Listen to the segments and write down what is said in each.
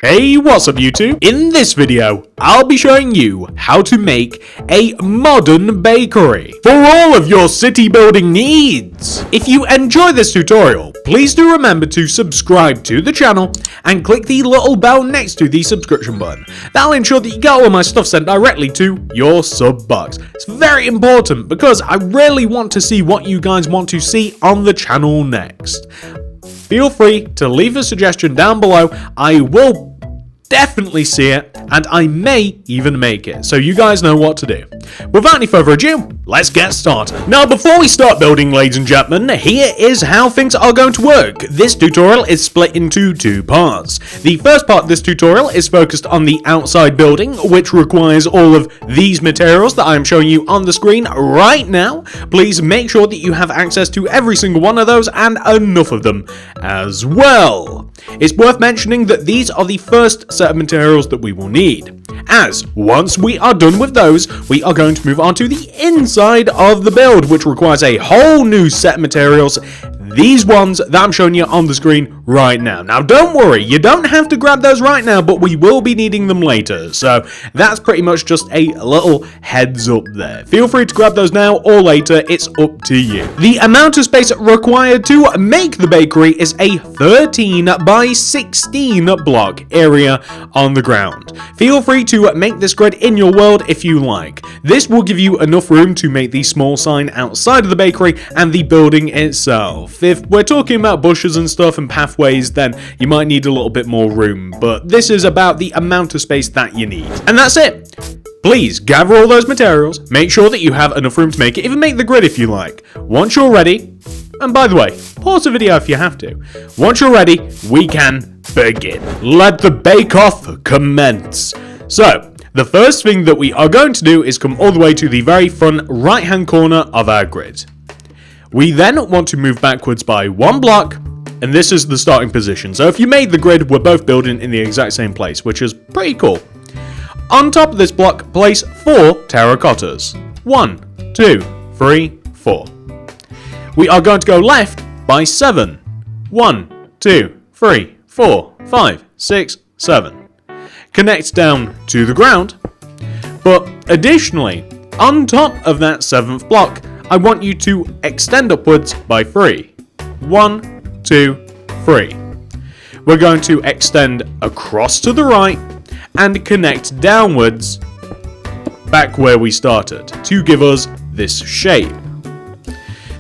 Hey, what's up YouTube? In this video, I'll be showing you how to make a modern bakery for all of your city building needs. If you enjoy this tutorial, please do remember to subscribe to the channel and click the little bell next to the subscription button. That'll ensure that you get all of my stuff sent directly to your sub box. It's very important because I really want to see what you guys want to see on the channel next. Feel free to leave a suggestion down below. I will definitely see it, and I may even make it, so you guys know what to do. Without any further ado, let's get started. Now, before we start building, ladies and gentlemen, here is how things are going to work. This tutorial is split into two parts. The first part of this tutorial is focused on the outside building, which requires all of these materials that I'm showing you on the screen right now. Please make sure that you have access to every single one of those and enough of them as well. It's worth mentioning that these are the first set of materials that we will need, as once we are done with those, we are going to move on to the inside of the build, which requires a whole new set of materials. These ones that I'm showing you on the screen right now. Now, don't worry, you don't have to grab those right now, but we will be needing them later. So that's pretty much just a little heads up there. Feel free to grab those now or later, it's up to you. The amount of space required to make the bakery is a 13 by 16 block area on the ground. Feel free to make this grid in your world if you like. This will give you enough room to make the small sign outside of the bakery and the building itself. If we're talking about bushes and stuff and pathways, then you might need a little bit more room, but this is about the amount of space that you need. And that's it! Please gather all those materials, make sure that you have enough room to make it, even make the grid if you like. Once you're ready, and by the way, pause the video if you have to. Once you're ready, we can begin. Let the bake-off commence. So, the first thing that we are going to do is come all the way to the very front right-hand corner of our grid. We then want to move backwards by one block, and this is the starting position. So if you made the grid, we're both building in the exact same place, which is pretty cool. On top of this block, place 4 terracottas. 1, 2, 3, 4. We are going to go left by 7. 1, 2, 3, 4, 5, 6, 7. Connect down to the ground, but additionally, on top of that 7th block, I want you to extend upwards by 3. 1, 2, 3. We're going to extend across to the right and connect downwards back where we started to give us this shape.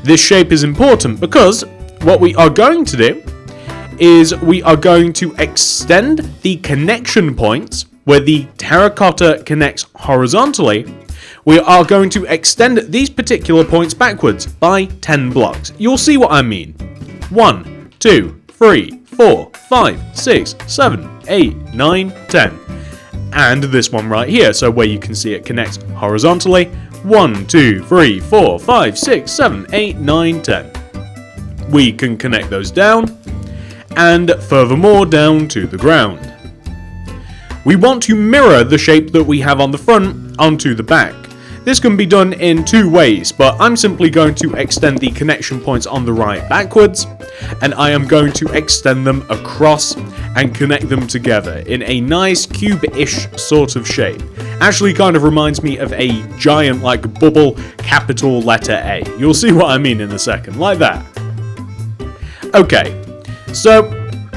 This shape is important because what we are going to do is we are going to extend the connection points where the terracotta connects horizontally. We are going to extend these particular points backwards by 10 blocks. You'll see what I mean. 1, 2, 3, 4, 5, 6, 7, 8, 9, 10. And this one right here, so where you can see it connects horizontally. 1, 2, 3, 4, 5, 6, 7, 8, 9, 10. We can connect those down, and furthermore down to the ground. We want to mirror the shape that we have on the front onto the back. This can be done in two ways, but I'm simply going to extend the connection points on the right backwards, and I am going to extend them across and connect them together in a nice cube-ish sort of shape. Actually kind of reminds me of a giant like bubble capital letter A. You'll see what I mean in a second, like that. Okay, so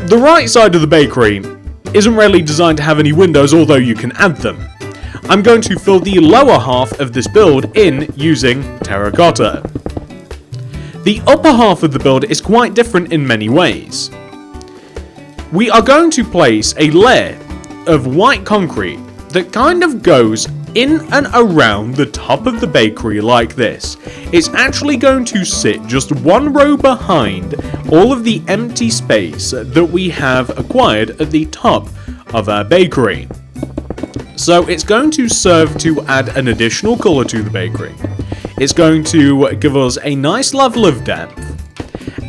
the right side of the bakery isn't really designed to have any windows, although you can add them. I'm going to fill the lower half of this build in using terracotta. The upper half of the build is quite different in many ways. We are going to place a layer of white concrete that kind of goes in and around the top of the bakery like this. It's actually going to sit just one row behind all of the empty space that we have acquired at the top of our bakery. So it's going to serve to add an additional colour to the bakery. It's going to give us a nice level of depth.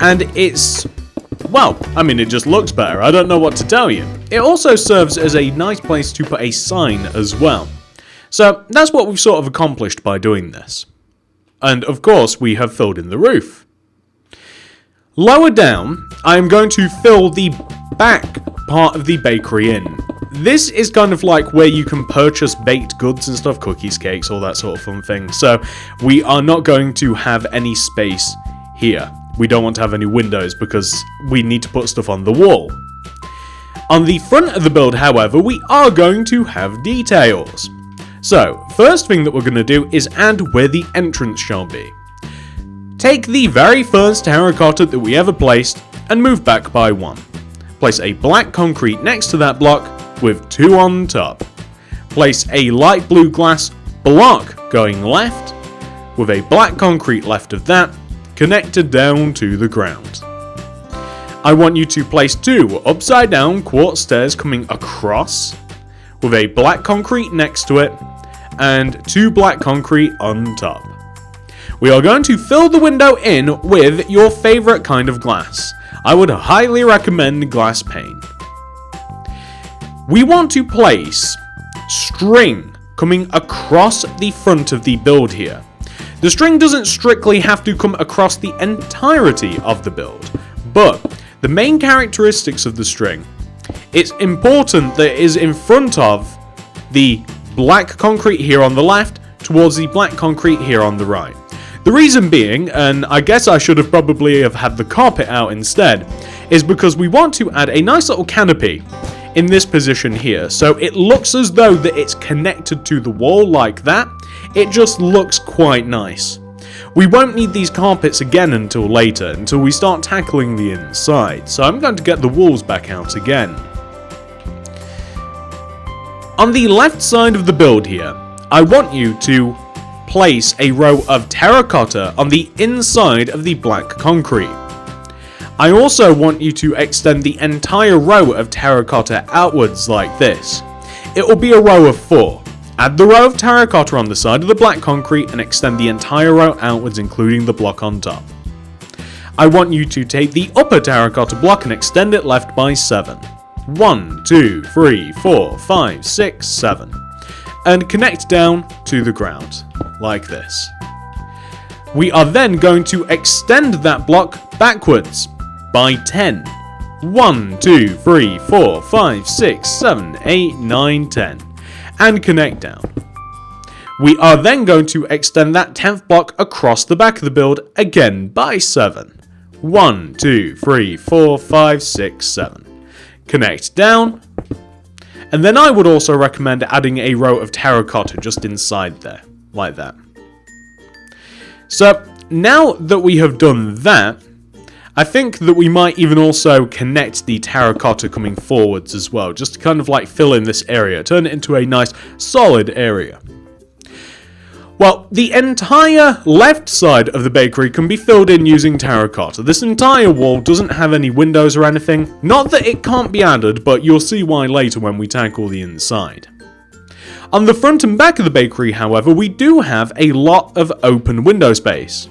And it's, well, I mean, it just looks better. I don't know what to tell you. It also serves as a nice place to put a sign as well. So that's what we've sort of accomplished by doing this. And of course, we have filled in the roof. Lower down, I am going to fill the back part of the bakery in. this is kind of like where you can purchase baked goods and stuff, cookies, cakes, all that sort of fun thing. So we are not going to have any space here. We don't want to have any windows because we need to put stuff on the wall. On the front of the build, however, we are going to have details. So, first thing that we're going to do is add where the entrance shall be. Take the very first terracotta that we ever placed and move back by 1. Place a black concrete next to that block with 2 on top. Place a light blue glass block going left with a black concrete left of that connected down to the ground. I want you to place 2 upside down quartz stairs coming across with a black concrete next to it and 2 black concrete on top. We are going to fill the window in with your favorite kind of glass. I would highly recommend glass pane. We want to place string coming across the front of the build here. The string doesn't strictly have to come across the entirety of the build, but the main characteristics of the string, it's important that it is in front of the black concrete here on the left towards the black concrete here on the right. The reason being, and I guess I should have probably have had the carpet out instead, is because we want to add a nice little canopy in this position here, so it looks as though that it's connected to the wall like that. It just looks quite nice. We won't need these carpets again until later, until we start tackling the inside, so I'm going to get the walls back out again. On the left side of the build here, I want you to place a row of terracotta on the inside of the black concrete. I also want you to extend the entire row of terracotta outwards like this. It will be a row of 4. Add the row of terracotta on the side of the black concrete and extend the entire row outwards, including the block on top. I want you to take the upper terracotta block and extend it left by 7. 1, 2, 3, 4, 5, 6, 7. And connect down to the ground, like this. We are then going to extend that block backwards by 10. 1, 2, 3, 4, 5, 6, 7, 8, 9, 10. And connect down. We are then going to extend that 10th block across the back of the build again by 7. 1, 2, 3, 4, 5, 6, 7. Connect down. And then I would also recommend adding a row of terracotta just inside there, like that. So, now that we have done that, I think that we might even also connect the terracotta coming forwards as well, just to kind of like fill in this area, turn it into a nice solid area. Well, the entire left side of the bakery can be filled in using terracotta. This entire wall doesn't have any windows or anything. Not that it can't be added, but you'll see why later when we tackle the inside. On the front and back of the bakery, however, we do have a lot of open window space.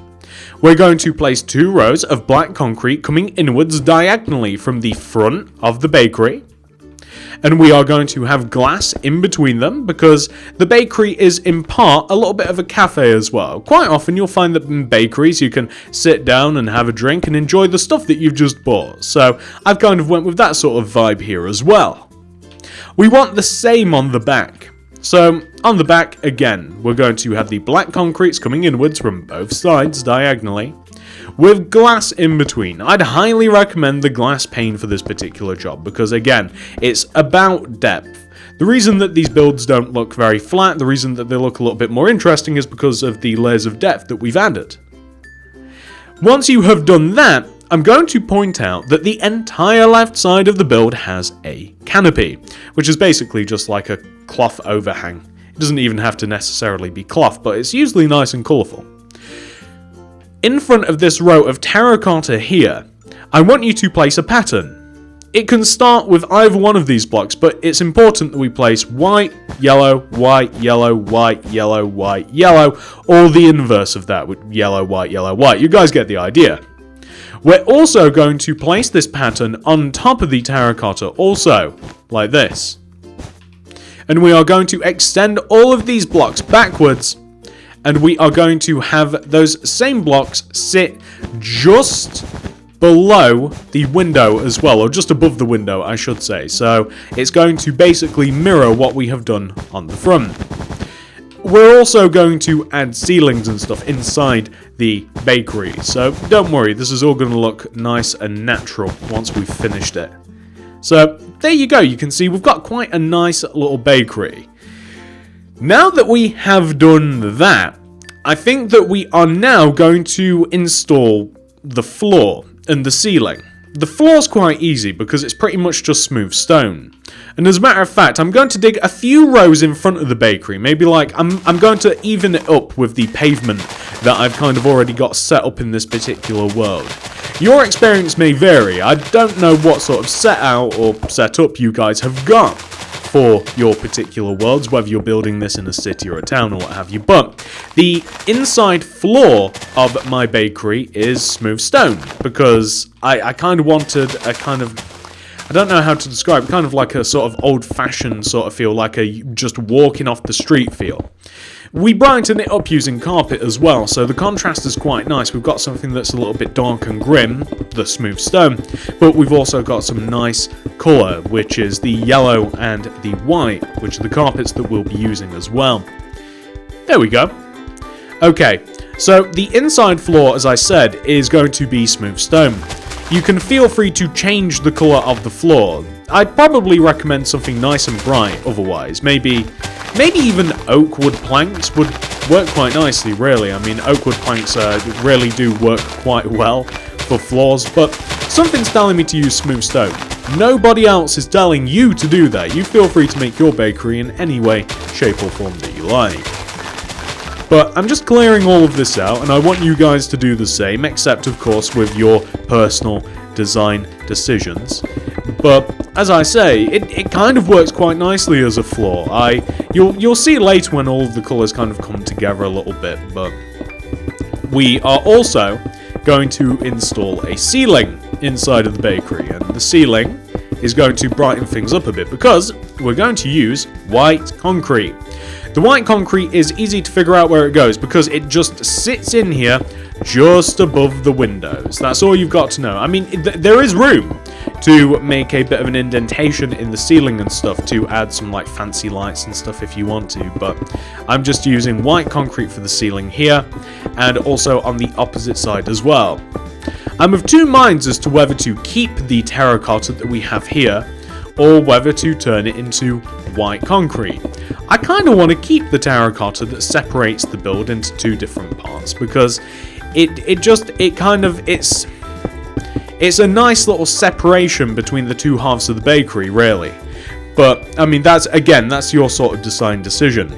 We're going to place 2 rows of black concrete coming inwards diagonally from the front of the bakery. And we are going to have glass in between them because the bakery is in part a little bit of a cafe as well. Quite often you'll find that in bakeries you can sit down and have a drink and enjoy the stuff that you've just bought. So I've kind of went with that sort of vibe here as well. We want the same on the back. So, on the back, again, we're going to have the black concretes coming inwards from both sides diagonally, with glass in between. I'd highly recommend the glass pane for this particular job, because again, it's about depth. The reason that these builds don't look very flat, the reason that they look a little bit more interesting is because of the layers of depth that we've added. Once you have done that, I'm going to point out that the entire left side of the build has a canopy, which is basically just like a cloth overhang. It doesn't even have to necessarily be cloth, but it's usually nice and colourful. In front of this row of terracotta here, I want you to place a pattern. It can start with either one of these blocks, but it's important that we place white, yellow, white, yellow, white, yellow, white, yellow, or the inverse of that with yellow, white, yellow, white. You guys get the idea. We're also going to place this pattern on top of the terracotta also, like this. And we are going to extend all of these blocks backwards, and we are going to have those same blocks sit just below the window as well, or just above the window, I should say. So it's going to basically mirror what we have done on the front. We're also going to add ceilings and stuff inside the bakery, so don't worry, this is all going to look nice and natural once we've finished it. So there you go, you can see we've got quite a nice little bakery. Now that we have done that, I think that we are now going to install the floor and the ceiling. The floor's quite easy because it's pretty much just smooth stone. And as a matter of fact, I'm going to dig a few rows in front of the bakery. Maybe like, I'm going to even it up with the pavement that I've kind of already got set up in this particular world. Your experience may vary. I don't know what sort of setup or setup you guys have got for your particular worlds, whether you're building this in a city or a town or what have you, but the inside floor of my bakery is smooth stone, because I kind of wanted a kind of, I don't know how to describe it, kind of like a sort of old-fashioned sort of feel, like a just walking off the street feel. We brighten it up using carpet as well, so the contrast is quite nice. We've got something that's a little bit dark and grim, the smooth stone, but we've also got some nice colour, which is the yellow and the white, which are the carpets that we'll be using as well. There we go. Okay, so the inside floor, as I said, is going to be smooth stone. You can feel free to change the colour of the floor. I'd probably recommend something nice and bright otherwise. Maybe even oak wood planks would work quite nicely, really. I mean, oak wood planks really do work quite well for floors, but something's telling me to use smooth stone. Nobody else is telling you to do that. You feel free to make your bakery in any way, shape or form that you like. But I'm just clearing all of this out, and I want you guys to do the same, except of course with your personal design decisions. But as I say, it kind of works quite nicely as a floor. You'll see later when all of the colours kind of come together a little bit, but we are also going to install a ceiling inside of the bakery, and the ceiling is going to brighten things up a bit because we're going to use white concrete. The white concrete is easy to figure out where it goes because it just sits in here just above the windows. That's all you've got to know. I mean, there is room to make a bit of an indentation in the ceiling and stuff to add some like fancy lights and stuff if you want to, but I'm just using white concrete for the ceiling here and also on the opposite side as well. I'm of two minds as to whether to keep the terracotta that we have here or whether to turn it into white concrete. I kind of want to keep the terracotta that separates the build into two different parts because it's a nice little separation between the two halves of the bakery, really. But I mean, that's your sort of design decision.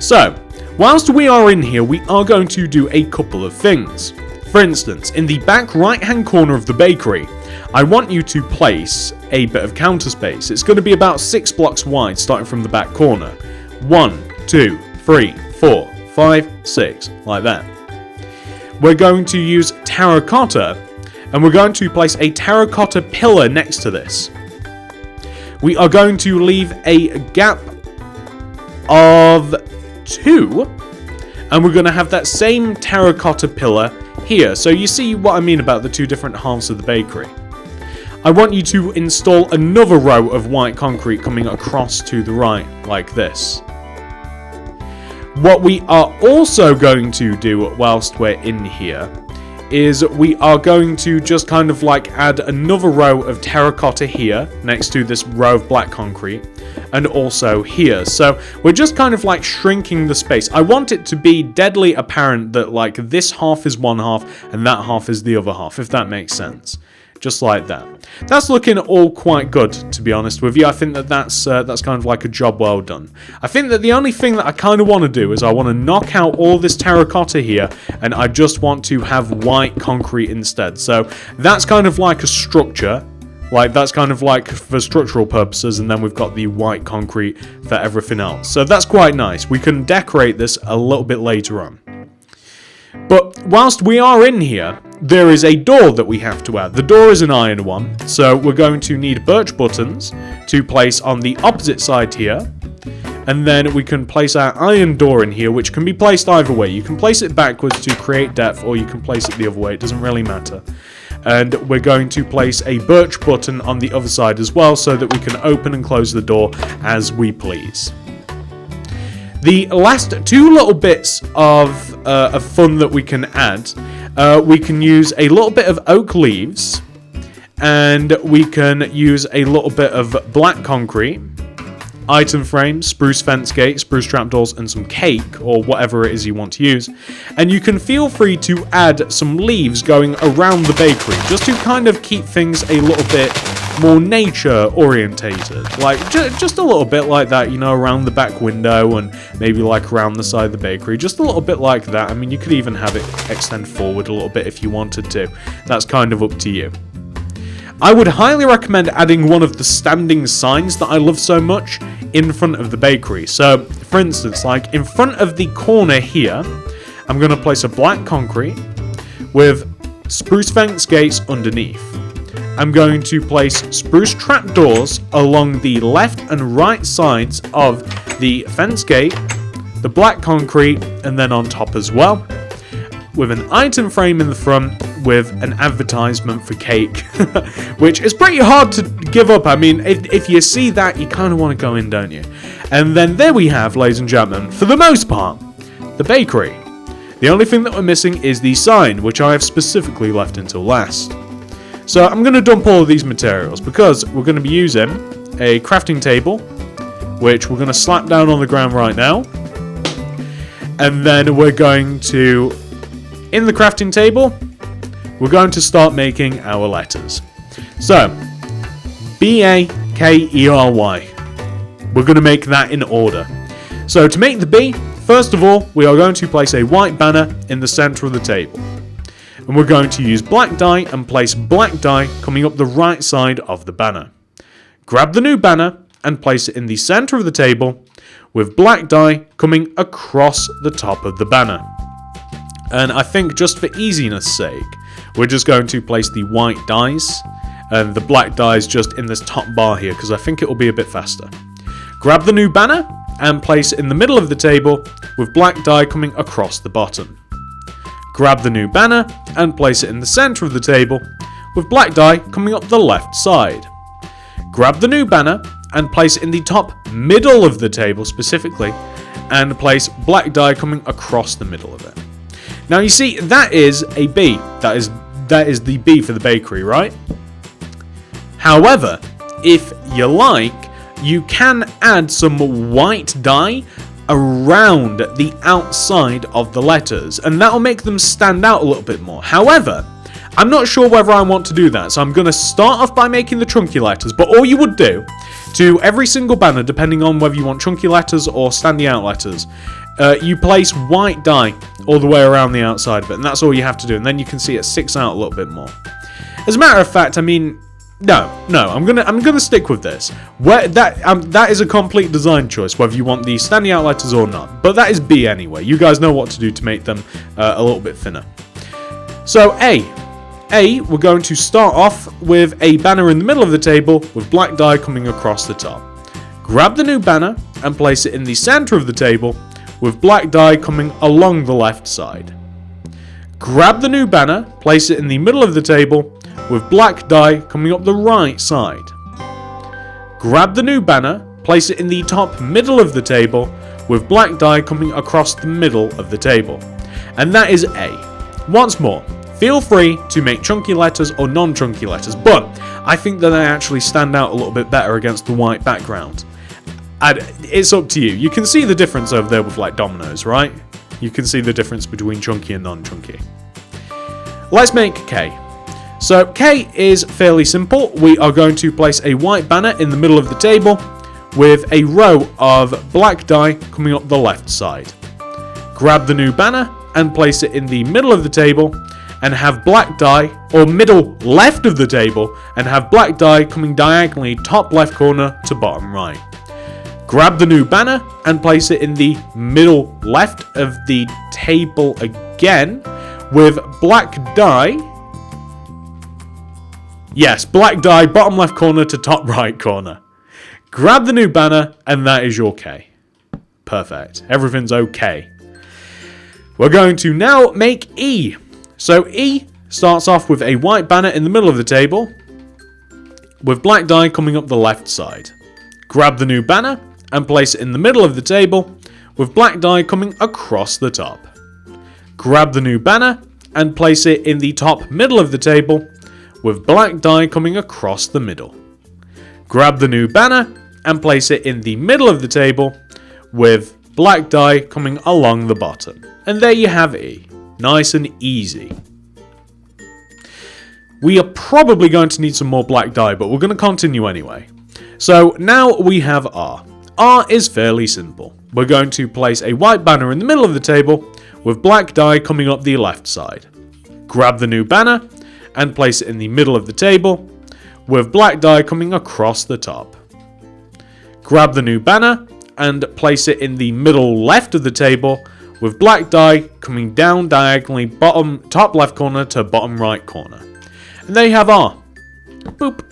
So, whilst we are in here, we are going to do a couple of things. For instance, in the back right-hand corner of the bakery, I want you to place a bit of counter space. It's going to be about 6 blocks wide, starting from the back corner. 1, 2, 3, 4, 5, 6, like that. We're going to use terracotta, and we're going to place a terracotta pillar next to this. We are going to leave a gap of 2, and we're going to have that same terracotta pillar here. So you see what I mean about the two different halves of the bakery. I want you to install another row of white concrete coming across to the right, like this. What we are also going to do whilst we're in here is we are going to just kind of like add another row of terracotta here next to this row of black concrete and also here. So we're just kind of like shrinking the space. I want it to be deadly apparent that like this half is one half and that half is the other half, if that makes sense. Just like that. That's looking all quite good, to be honest with you. I think that that's kind of like a job well done. I think that the only thing that I kind of want to do is I want to knock out all this terracotta here, and I just want to have white concrete instead. So that's kind of like a structure. Like, that's kind of like for structural purposes, and then we've got the white concrete for everything else. So that's quite nice. We can decorate this a little bit later on. But whilst we are in here, there is a door that we have to add. The door is an iron one, so we're going to need birch buttons to place on the opposite side here. And then we can place our iron door in here, which can be placed either way. You can place it backwards to create depth, or you can place it the other way. It doesn't really matter. And we're going to place a birch button on the other side as well so that we can open and close the door as we please. The last two little bits of fun that we can add, we can use a little bit of oak leaves, and we can use a little bit of black concrete, item frame, spruce fence gate, spruce trapdoors, and some cake, or whatever it is you want to use. And you can feel free to add some leaves going around the bakery, just to kind of keep things a little bit more nature orientated, like just a little bit like that, you know, around the back window and maybe like around the side of the bakery, just a little bit like that. I mean, you could even have it extend forward a little bit if you wanted to. That's kind of up to you. I would highly recommend adding one of the standing signs that I love so much in front of the bakery. So, for instance, like in front of the corner here, I'm going to place a black concrete with spruce fence gates underneath. I'm going to place spruce trapdoors along the left and right sides of the fence gate, the black concrete, and then on top as well, with an item frame in the front with an advertisement for cake, which is pretty hard to give up. I mean, if you see that, you kind of want to go in, don't you? And then there we have, ladies and gentlemen, for the most part, the bakery. The only thing that we're missing is the sign, which I have specifically left until last. So I'm going to dump all of these materials because we're going to be using a crafting table, which we're going to slap down on the ground right now. And then we're going to, in the crafting table, we're going to start making our letters. So, B-A-K-E-R-Y. We're going to make that in order. So to make the B, first of all, we are going to place a white banner in the center of the table. And we're going to use black dye and place black dye coming up the right side of the banner. Grab the new banner and place it in the center of the table with black dye coming across the top of the banner. And I think just for easiness sake, we're just going to place the white dyes and the black dyes just in this top bar here because I think it will be a bit faster. Grab the new banner and place it in the middle of the table with black dye coming across the bottom. Grab the new banner and place it in the center of the table with black dye coming up the left side. Grab the new banner and place it in the top middle of the table specifically and place black dye coming across the middle of it. Now you see, that is a B. That is the B for the bakery, right? However, if you like, you can add some white dye around the outside of the letters, and that will make them stand out a little bit more. However, I'm not sure whether I want to do that, so I'm going to start off by making the chunky letters, but all you would do to every single banner, depending on whether you want chunky letters or standing out letters, you place white dye all the way around the outside of it, and that's all you have to do, and then you can see it sticks out a little bit more. As a matter of fact, I mean, no, I'm gonna stick with this. That is a complete design choice, whether you want the standing out letters or not. But that is B anyway. You guys know what to do to make them a little bit thinner. So A, we're going to start off with a banner in the middle of the table with black dye coming across the top. Grab the new banner and place it in the center of the table with black dye coming along the left side. Grab the new banner, place it in the middle of the table with black dye coming up the right side. Grab the new banner, place it in the top middle of the table with black dye coming across the middle of the table. And that is A. Once more, feel free to make chunky letters or non-chunky letters, but I think that they actually stand out a little bit better against the white background. And it's up to you. You can see the difference over there with like dominoes, right? You can see the difference between chunky and non-chunky. Let's make K. So K is fairly simple. We are going to place a white banner in the middle of the table with a row of black dye coming up the left side. Grab the new banner and place it in the middle of the table and have black dye, or middle left of the table, and have black dye coming diagonally top left corner to bottom right. Grab the new banner and place it in the middle left of the table again with black dye. Yes, black dye bottom left corner to top right corner. Grab the new banner and that is your K. Perfect. Everything's okay. We're going to now make E. So E, starts off with a white banner in the middle of the table, with black dye coming up the left side. Grab the new banner and place it in the middle of the table, with black dye coming across the top. Grab the new banner and place it in the top middle of the table, with black dye coming across the middle. Grab the new banner and place it in the middle of the table, with black dye coming along the bottom. And there you have E. Nice and easy. We are probably going to need some more black dye, but we're going to continue anyway. So now we have R. R is fairly simple. We're going to place a white banner in the middle of the table, with black dye coming up the left side. Grab the new banner and place it in the middle of the table, with black dye coming across the top. Grab the new banner and place it in the middle left of the table, with black dye coming down diagonally top left corner to bottom right corner. And there you have R. Boop.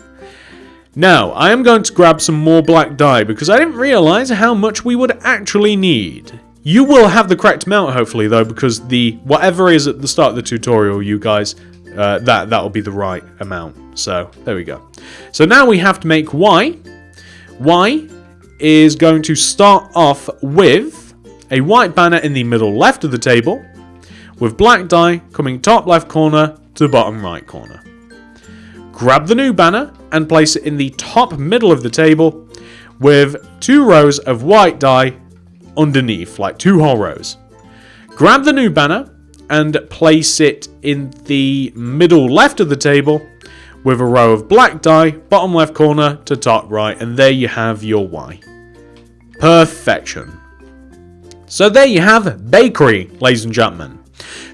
Now, I am going to grab some more black dye because I didn't realize how much we would actually need. You will have the correct amount, hopefully, though, because the whatever is at the start of the tutorial, you guys, that'll be the right amount. So, there we go. So now we have to make Y. Y is going to start off with a white banner in the middle left of the table, with black dye coming top left corner to bottom right corner. Grab the new banner and place it in the top middle of the table, with 2 rows of white dye underneath, like 2 whole rows. Grab the new banner and place it in the middle left of the table, with a row of black dye, bottom left corner to top right, and there you have your Y. Perfection. So there you have bakery, ladies and gentlemen.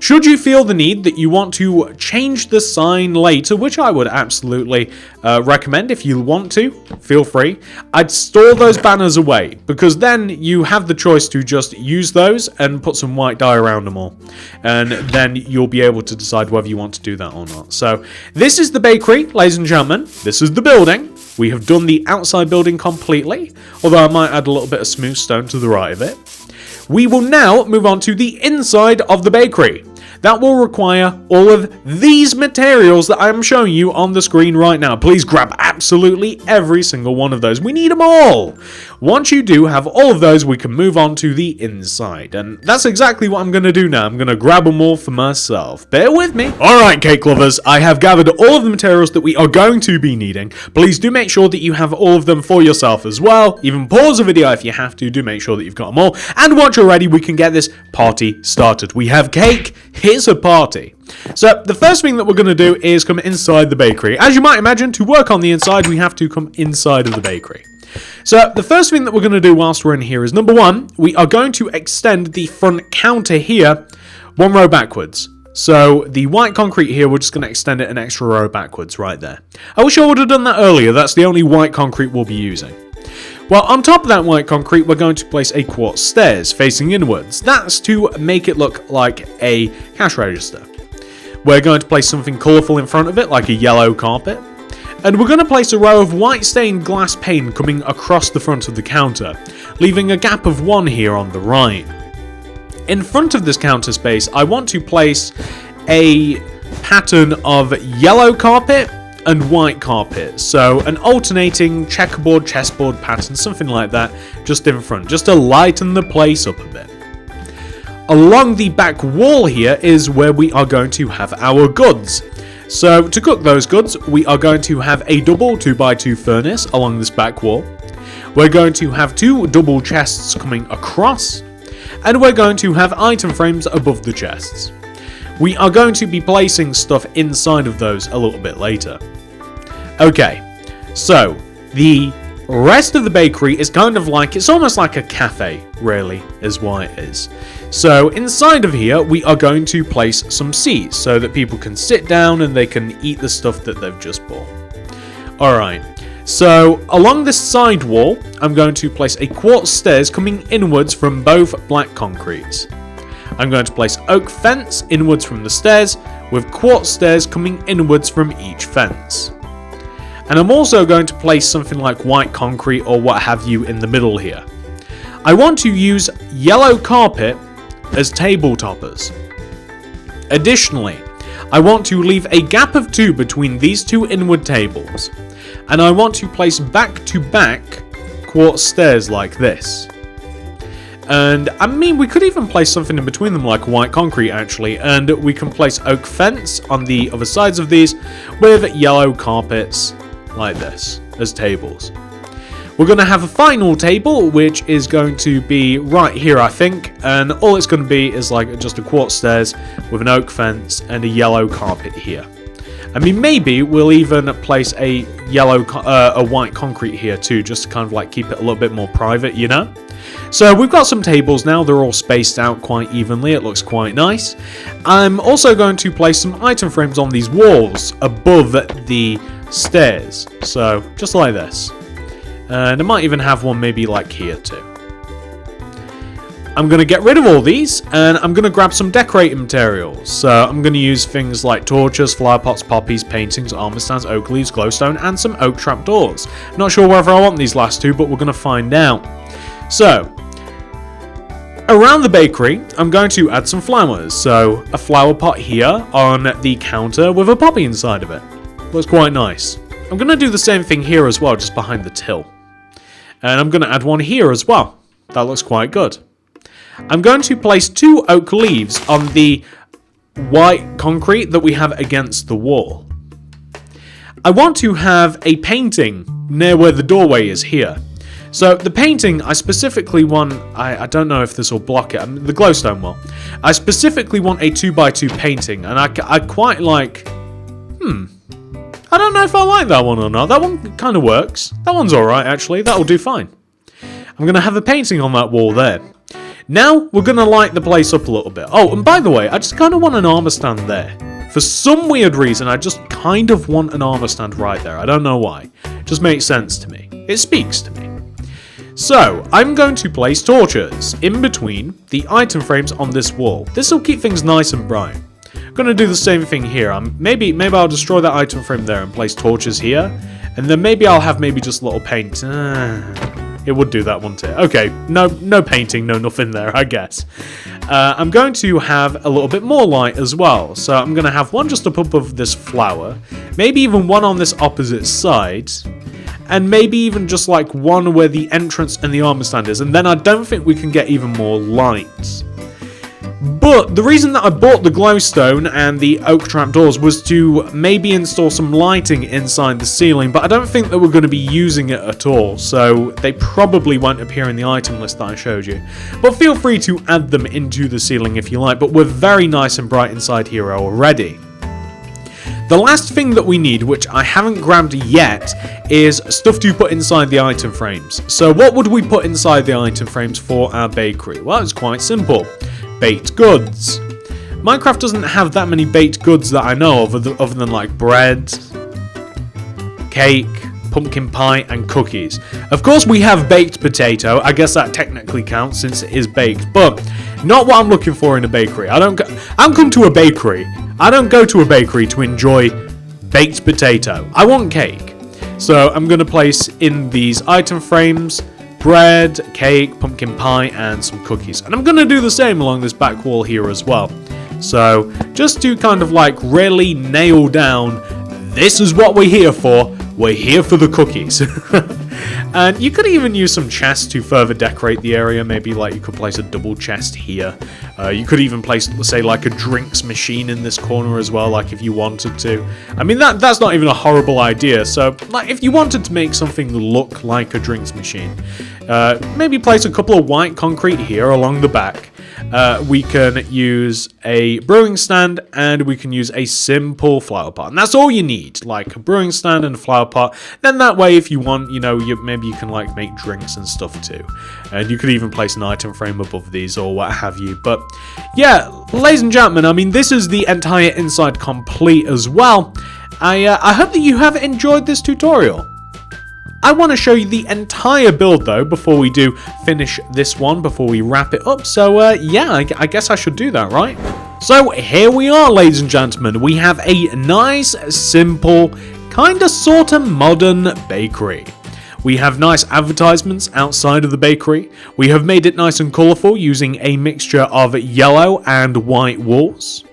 Should you feel the need that you want to change the sign later, which I would absolutely recommend if you want to, feel free, I'd store those banners away, because then you have the choice to just use those and put some white dye around them all. And then you'll be able to decide whether you want to do that or not. So this is the bakery, ladies and gentlemen. This is the building. We have done the outside building completely, although I might add a little bit of smooth stone to the right of it. We will now move on to the inside of the bakery. That will require all of these materials that I'm showing you on the screen right now. Please grab absolutely every single one of those. We need them all. Once you do have all of those, we can move on to the inside. And that's exactly what I'm going to do now. I'm going to grab them all for myself. Bear with me. Alright, cake lovers, I have gathered all of the materials that we are going to be needing. Please do make sure that you have all of them for yourself as well. Even pause the video if you have to. Do make sure that you've got them all. And once you're ready, we can get this party started. We have cake. Here's a party. So the first thing that we're going to do is come inside the bakery. As you might imagine, to work on the inside, we have to come inside of the bakery. So the first thing that we're going to do whilst we're in here is, number one, we are going to extend the front counter here 1 row backwards. So the white concrete here, we're just going to extend it an extra row backwards right there. I wish I would have done that earlier. That's the only white concrete we'll be using. Well, on top of that white concrete, we're going to place a quartz stairs facing inwards. That's to make it look like a cash register. We're going to place something colourful in front of it, like a yellow carpet. And we're going to place a row of white stained glass pane coming across the front of the counter, leaving a gap of 1 here on the right. In front of this counter space, I want to place a pattern of yellow carpet and white carpet, so an alternating checkerboard, chessboard pattern, something like that, just in front, just to lighten the place up a bit. Along the back wall here is where we are going to have our goods. So to cook those goods, we are going to have a double 2x2 furnace along this back wall. We're going to have 2 double chests coming across, and we're going to have item frames above the chests. We are going to be placing stuff inside of those a little bit later. Okay, so the rest of the bakery is kind of like, it's almost like a cafe, really, is what it is. So inside of here, we are going to place some seats so that people can sit down and they can eat the stuff that they've just bought. Alright, so along this side wall, I'm going to place a quartz stairs coming inwards from both black concretes. I'm going to place oak fence inwards from the stairs, with quartz stairs coming inwards from each fence. And I'm also going to place something like white concrete or what have you in the middle here. I want to use yellow carpet as table toppers. Additionally, I want to leave a gap of 2 between these 2 inward tables. And I want to place back-to-back quartz stairs like this. And I mean, we could even place something in between them like white concrete actually, and we can place oak fence on the other sides of these with yellow carpets like this as tables. We're going to have a final table which is going to be right here, I think, and all it's going to be is like just a quartz stairs with an oak fence and a yellow carpet here. I mean, maybe we'll even place a white concrete here too, just to kind of like keep it a little bit more private, you know? So we've got some tables now, they're all spaced out quite evenly, it looks quite nice. I'm also going to place some item frames on these walls above the stairs, so just like this. And I might even have one maybe like here too. I'm going to get rid of all these, and I'm going to grab some decorating materials. So I'm going to use things like torches, flower pots, poppies, paintings, armor stands, oak leaves, glowstone, and some oak trapdoors. Not sure whether I want these last 2, but we're going to find out. So, around the bakery, I'm going to add some flowers. So, a flower pot here on the counter with a poppy inside of it. Looks quite nice. I'm going to do the same thing here as well, just behind the till. And I'm going to add one here as well. That looks quite good. I'm going to place 2 oak leaves on the white concrete that we have against the wall. I want to have a painting near where the doorway is here. So the painting, I specifically want, I don't know if this will block it, the glowstone will. I specifically want a 2x2 painting, and I quite like, I don't know if I like that one or not. That one kind of works. That one's alright actually, that'll do fine. I'm going to have a painting on that wall there. Now, we're going to light the place up a little bit. Oh, and by the way, I just kind of want an armor stand there. For some weird reason, I just kind of want an armor stand right there. I don't know why. It just makes sense to me. It speaks to me. So, I'm going to place torches in between the item frames on this wall. This will keep things nice and bright. I'm going to do the same thing here. Maybe I'll destroy that item frame there and place torches here. And then maybe I'll have just a little paint. It would do that one too. Okay, no painting, no nothing there, I guess. I'm going to have a little bit more light as well. So I'm going to have one just up above this flower. Maybe even one on this opposite side. And maybe even just like one where the entrance and the armor stand is. And then I don't think we can get even more light. But the reason that I bought the glowstone and the oak trapdoors was to maybe install some lighting inside the ceiling, but I don't think that we're going to be using it at all, so they probably won't appear in the item list that I showed you. But feel free to add them into the ceiling if you like, but we're very nice and bright inside here already. The last thing that we need, which I haven't grabbed yet, is stuff to put inside the item frames. So what would we put inside the item frames for our bakery? Well, it's quite simple. Baked goods. Minecraft doesn't have that many baked goods that I know of, other than like bread, cake, pumpkin pie, and cookies. Of course, we have baked potato. I guess that technically counts since it is baked, but not what I'm looking for in a bakery. I'm come to a bakery. I don't go to a bakery to enjoy baked potato. I want cake. So I'm going to place in these item frames bread, cake, pumpkin pie, and some cookies. And I'm going to do the same along this back wall here as well. So, just to kind of like really nail down, this is what we're here for. We're here for the cookies. And you could even use some chests to further decorate the area. Maybe like you could place a double chest here. You could even place, say, like a drinks machine in this corner as well, like if you wanted to. I mean, that's not even a horrible idea. So, like, if you wanted to make something look like a drinks machine, maybe place a couple of white concrete here along the back. We can use a brewing stand, and we can use a simple flower pot. And that's all you need, like a brewing stand and a flower pot. Then that way, if you want, maybe you can like make drinks and stuff too. And you could even place an item frame above these or what have you. But yeah, ladies and gentlemen, I mean, this is the entire inside complete as well. I hope that you have enjoyed this tutorial. I want to show you the entire build though before we do finish this one, before we wrap it up. So yeah, I guess I should do that, right? So here we are, ladies and gentlemen. We have a nice, simple, kinda sorta modern bakery. We have nice advertisements outside of the bakery. We have made it nice and colourful using a mixture of yellow and white walls.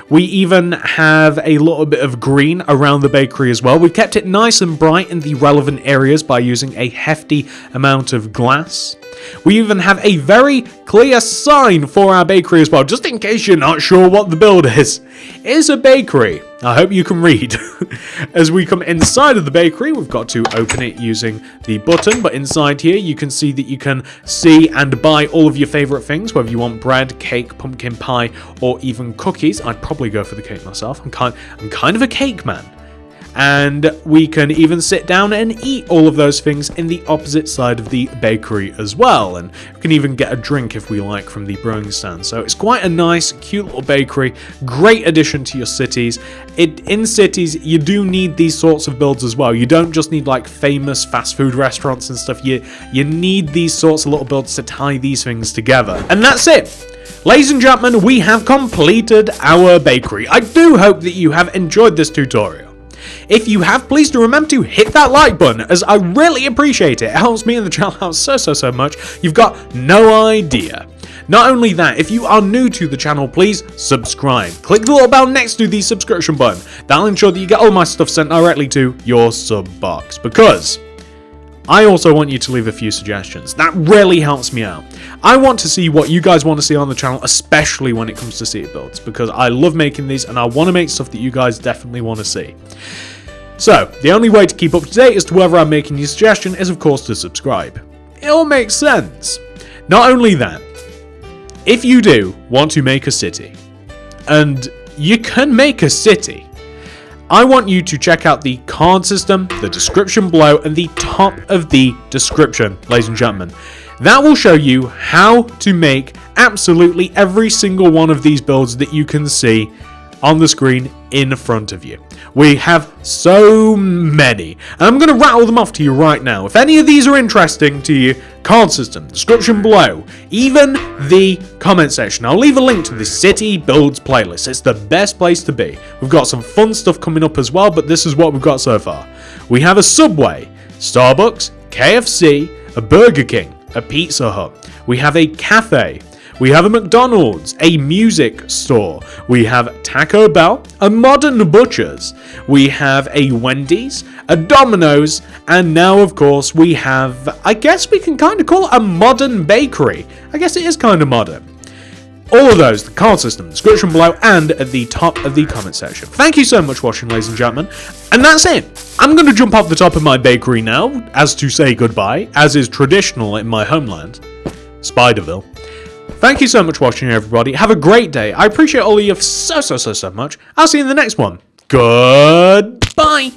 We even have a little bit of green around the bakery as well. We've kept it nice and bright in the relevant areas by using a hefty amount of glass. We even have a very clear sign for our bakery as well, just in case you're not sure what the build is. It is a bakery. I hope you can read. As we come inside of the bakery, we've got to open it using the button, but inside here you can see that you can see and buy all of your favorite things, whether you want bread, cake, pumpkin pie, or even cookies. I'd probably go for the cake myself. I'm kind of a cake man. And we can even sit down and eat all of those things in the opposite side of the bakery as well. And we can even get a drink if we like from the brewing stand. So it's quite a nice, cute little bakery. Great addition to your cities. In cities, you do need these sorts of builds as well. You don't just need like famous fast food restaurants and stuff. You need these sorts of little builds to tie these things together. And that's it. Ladies and gentlemen, we have completed our bakery. I do hope that you have enjoyed this tutorial. If you have, please do remember to hit that like button, as I really appreciate it. It helps me and the channel out so much. You've got no idea. Not only that, if you are new to the channel, please subscribe. Click the little bell next to the subscription button. That'll ensure that you get all my stuff sent directly to your sub box, because I also want you to leave a few suggestions. That really helps me out. I want to see what you guys want to see on the channel, especially when it comes to city builds, because I love making these and I want to make stuff that you guys definitely want to see. So, the only way to keep up to date as to whether I'm making your suggestion is, of course, to subscribe. It all makes sense. Not only that, if you do want to make a city, and you can make a city, I want you to check out the card system, the description below, and the top of the description, ladies and gentlemen. That will show you how to make absolutely every single one of these builds that you can see on the screen in front of you. We have so many, and I'm going to rattle them off to you right now. If any of these are interesting to you, card system, description below, even the comment section. I'll leave a link to the City Builds playlist. It's the best place to be. We've got some fun stuff coming up as well, but this is what we've got so far. We have a Subway, Starbucks, KFC, a Burger King, a Pizza Hut. We have a cafe. We have a McDonald's, a music store. We have Taco Bell, a modern Butcher's. We have a Wendy's, a Domino's, and now, of course, we have, I guess we can kind of call it a modern bakery. I guess it is kind of modern. All of those, the card system, description below, and at the top of the comment section. Thank you so much for watching, ladies and gentlemen. And that's it. I'm going to jump off the top of my bakery now, as to say goodbye, as is traditional in my homeland, Spiderville. Thank you so much for watching, everybody. Have a great day. I appreciate all of you so much. I'll see you in the next one. Goodbye.